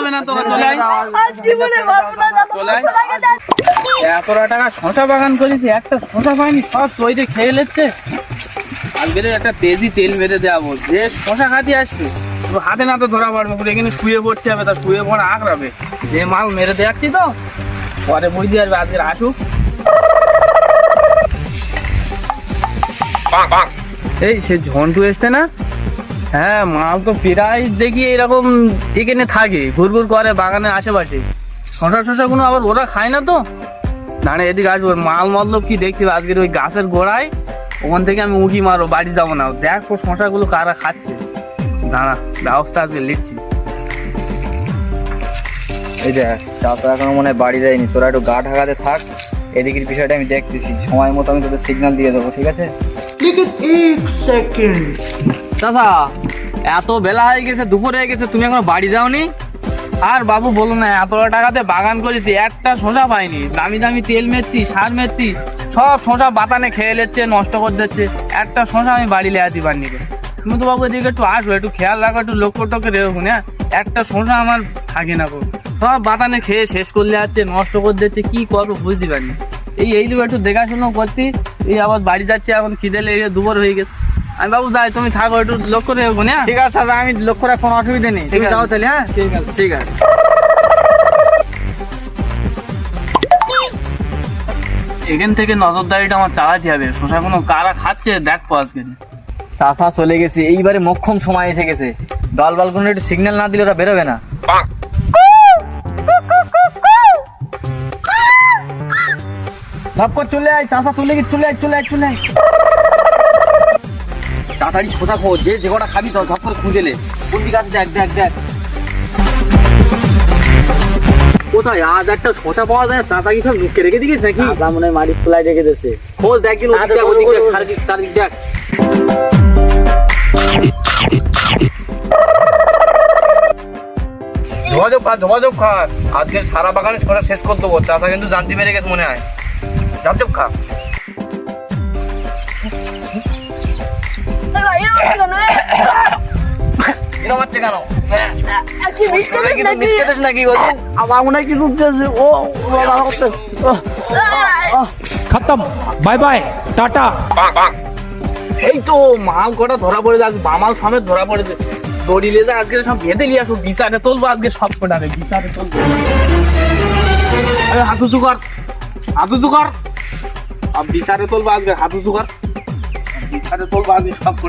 হবে না তো, চলে আয়। চলে আয়। 11 টাকা শশা বাগান করেছি, একটা শশা পাইনি, সব সইতে খেয়ে নিচ্ছে। আজকে একটা তেজি তেল মেরে দেওয়া, যে শশা খাতে আসবে হাতে না তো ধরা পড়বে, পুরো এখানে শুয়ে পড়তে হবে, তার শুয়ে পড়া আঁকড়াবে। যে মাল মেরে দেখাচ্ছি তো পরে বুঝতে পারবে। আজকে আসুক। এই সে ঝন্টু এসছে না? হ্যাঁ, মাল তো প্রায় দেখি এরকম এখানে থাকে, ঘুরঘুর করে বাগানের আশেপাশে। শশা গুলো আবার ওরা খায় না তো। দাঁড়ে এদিকে আসবো, মাল মতলব কি দেখতে হবে। আজকের ওই গাছের গোড়ায় ওখান থেকে আমি উঁকি মারবো, বাড়ি যাবো না। দেখো শশাগুলো কারা খাচ্ছে, দাঁড়া ব্যবস্থা আজকে লিখছি। এই দেখ, চাচা এখনো মনে হয় বাড়ি যায়নি, তোরা একটু গা ঢাকাতে থাক, এদিকের বিষয়টা আমি দেখতেছি। সময় মতো আমি তোদের সিগন্যাল দিয়ে দেবো, ঠিক আছে? চাচা, এত বেলা হয়ে গেছে, দুপুর হয়ে গেছে, তুমি এখনো বাড়ি যাওনি? আর বাবু বলো না, এত টাকাতে বাগান করেছি, একটা শশা পাইনি। দামি দামি তেল মেরছি, সার মেরছি, সব শশা বাতানে খেয়ে নিচ্ছে, নষ্ট করে দিচ্ছে। একটা শশা আমি বাড়ি লেয়াতে পারিনি। তুমি তো বাবু এদিকে একটু আসো, একটু খেয়াল রাখো, একটু লক্ষ্য টক্ষ্য রেখো। হ্যাঁ, একটা শশা আমার থাকে না গো, সব বাতানে খেয়ে শেষ করলে যাচ্ছে, নষ্ট করে দিচ্ছে। কি করবো বুঝতে পারিনি। এইগুলো একটু দেখাশুনো করছি। এই আবার বাড়ি যাচ্ছে, এখন খিদে লেগে দুপুর হয়ে গেছে। আমি বাবু যাই, তুমি থাকো, একটু লক্ষ্য রেখো। হ্যাঁ ঠিক আছে দাদা, আমি লক্ষ্য রাখ, কোনো অসুবিধা নেই। তুমি যাও তাহলে। হ্যাঁ ঠিক আছে। ঠিক আছে। এখান থেকে নজরদারিটা আমার চালাতে হবে। শশা কোনো কারা খাচ্ছে দেখবো আজকে। চাচা চলে গেছে, এইবারে মোক্ষম সময় এসে গেছে। দল বল কোনো একটু সিগন্যাল না দিলে ওরা বেরোবে না। সব কর চলে আয়, চাচা চলে গেছে, চলে আয় চলে আয় চলে আয়। তাড়াতাড়ি শোষা খো, যে কটা খাবি তো ঝপ করে খুঁজে নে। কোন দিকে আছে দেখ দেখ দেখ। কোথায় আজ একটা শশা পাওয়া যায়? চাচা কি সব লুকিয়ে রেখে দিয়েছিস নাকি? চাচা মনে হয় মাটির খোলায় রেখে দিয়েছে। খোঁজ দেখ দিন, ওদিক দেখ, ওদিক দেখ, চারিদিক দেখ। যোগাযোগ খা, আজকে সারা বাগানে শশা শেষ করে দেবো। চাচা কিন্তু জানতে পেরে গেছে মনে হয়। ঝপঝপ খা। এরকম হচ্ছে কেন? মিসকেটেস নাকি? আমার মনে হয় কি ঢুকতেছে। ও खत्म बाय बाय टाटा। এই তো মাল কটা ধরা পড়েছে, আজ বামাল সমেত ধরা পড়েছে। দড়ি লেজা আজকে সব বেঁধে নিয়ে আসো, বিচারে তুলবো আজকে সব কটারে, বিচারে তুলবো। হাত উঁচু কর, হাত উঁচু কর। বিচারে তুলবো আজকে, হাত উঁচু কর। বিচারে তুলবো আজকে সব।